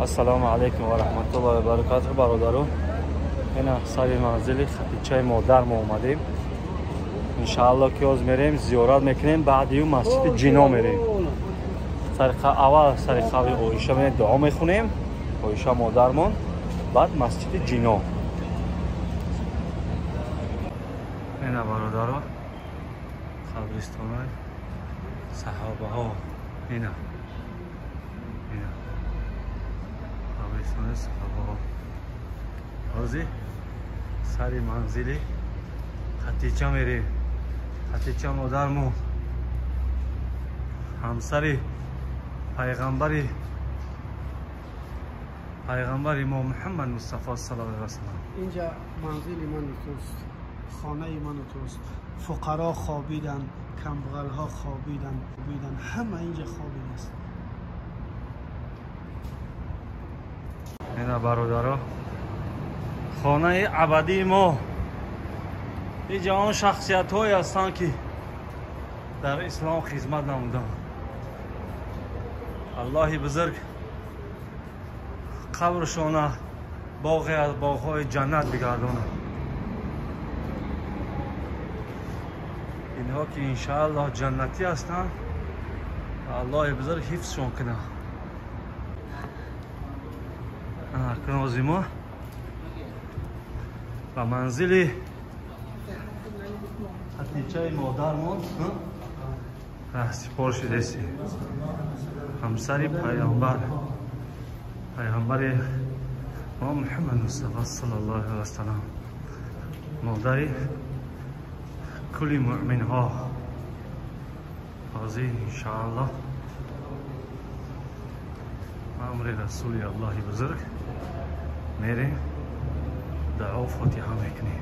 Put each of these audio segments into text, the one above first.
ассалому алайкум ва раҳматуллоҳи ва баракатуҳ. бародарон, ина сари манзили хатичаи модар мо омадем. иншааллоҳ ки ҳоз мерем зиёрат мекунем, баъди ӯ масҷиди ҷино мерем. аввал сари қабри оиша мерем, дуо мехунем, оиша модармон, баъд масҷиди ҷино. ина бародарон, қабристонаи саҳобаҳо. ина қабристонаи саҳобаҳо. ҳозир сари манзили хатича мерем. хатича модармо ҳамсари пайғамбари мо Муҳаммад Мустафо саллаллоҳу алайҳи ва саллам. اینجا منزل من توست، خانه من توست. فقرا خوابیدن، کمبغل ها خوابیدن، همه اینجا خوابیده است. اینا برادرها خانه ابدی ما. اینجا آن شخصیت هایی هستند که در اسلام خدمت نمودند. الله بزرگ قبرشان باغی از باغ‌های جنت بگرداند. اینها که انشاءالله جنتی هستند، الله بزرگ حفظشان کنه. کنازی ما و منزلی خطیچه مادرمان سپار شده است. همسری پیامبر ما محمد مصطفی صلی الله علیه و سلم، مادری کل مؤمن ها. حاضر انشاءالله امر رسول الله بزرگ میریم، دعا فاتحه میکنیم،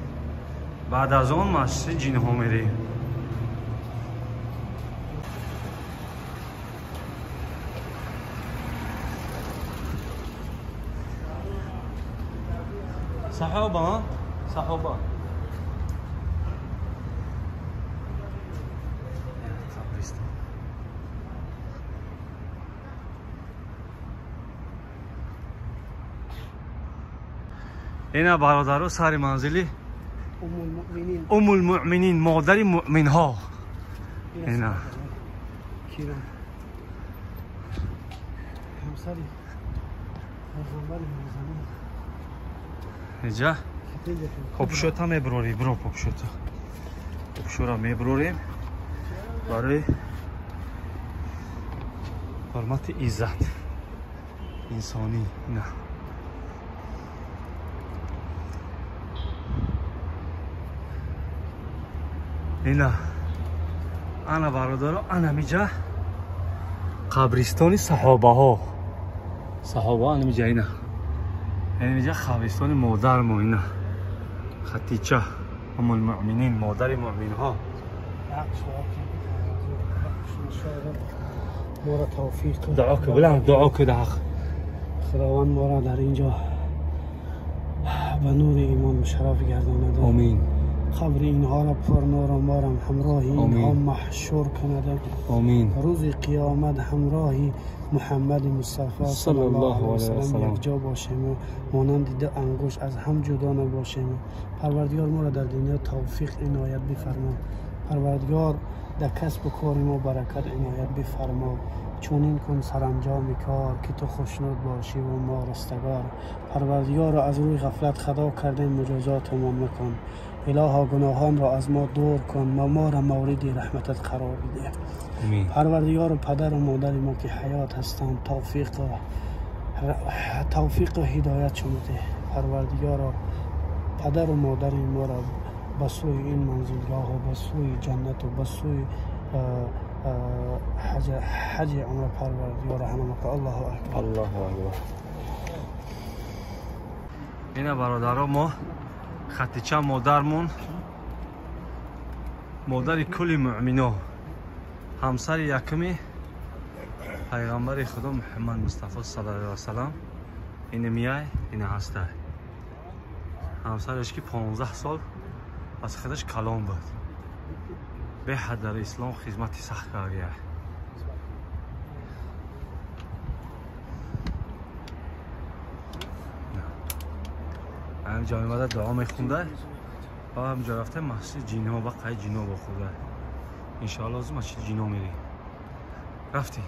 بعد از آن مسجد جنها میریم. صحابه اینا برادرها سر منزلی ام المؤمنین، مادر مؤمن ها. اینا کیرا همسری پیغمبر زمان. اینجا پاپشوتا میبروریم، برو پاپشوتا. پاپشورا میبروریم برای حرمت عزت انسانی. نه اینا انا برادرها، انا میجا قبرستان صحابه ها. صحابه انا میجا اینا، یعنی میجا قبرستان مادر ما. اینا خدیجه ام المؤمنین، مادر مؤمن ها. ما را توفیق کن. دعا که بلند دعا که ده خداوند ما را در اینجا به نور ایمان مشرف گرداند. آمین. قبر اینها را پر نور و ما را همراه اینها محشور کند. آمین. روز قیامت همراه محمد مصطفی صلی الله علیه و سلم یک جا باشیم، مانند دو انگشت از هم جدا نباشیم. پروردگار ما را در دنیا توفیق عنایت بفرما. پروردگار در کسب و کار ما برکت عنایت بفرما. چونین کن سرانجام کار که تو خوشنود باشی و ما رستگار. پروردگار را از روی غفلت خطا کرده مجازات ما مکن. الها گناهان را از ما دور کن و ما را مورد رحمتت قرار بده. پروردگار و پدر و مادر ما که حیات هستند توفیق و هدایت شما ده. پروردگار و پدر و مادر ما را به سوی این منزلگاه و به سوی جنت و به سوی حج عمر پروردگار رحمك. الله اکبر. الله اکبر. اینا برادرها ما خطیچه مادرمون، مادر کل مؤمنا، همسر یکمی پیغمبر خدا محمد مصطفی صلی الله علیه و سلم. این میای این هسته. همسرش که 15 سال از خودش کلام بود. به حد در اسلام خدمت سخت کرده. 15 همینجا میمده دعا میخونده و همینجا رفته مسجد جینا و قای جینا با خوده انشاءالله از مسجد جینا میری رفتی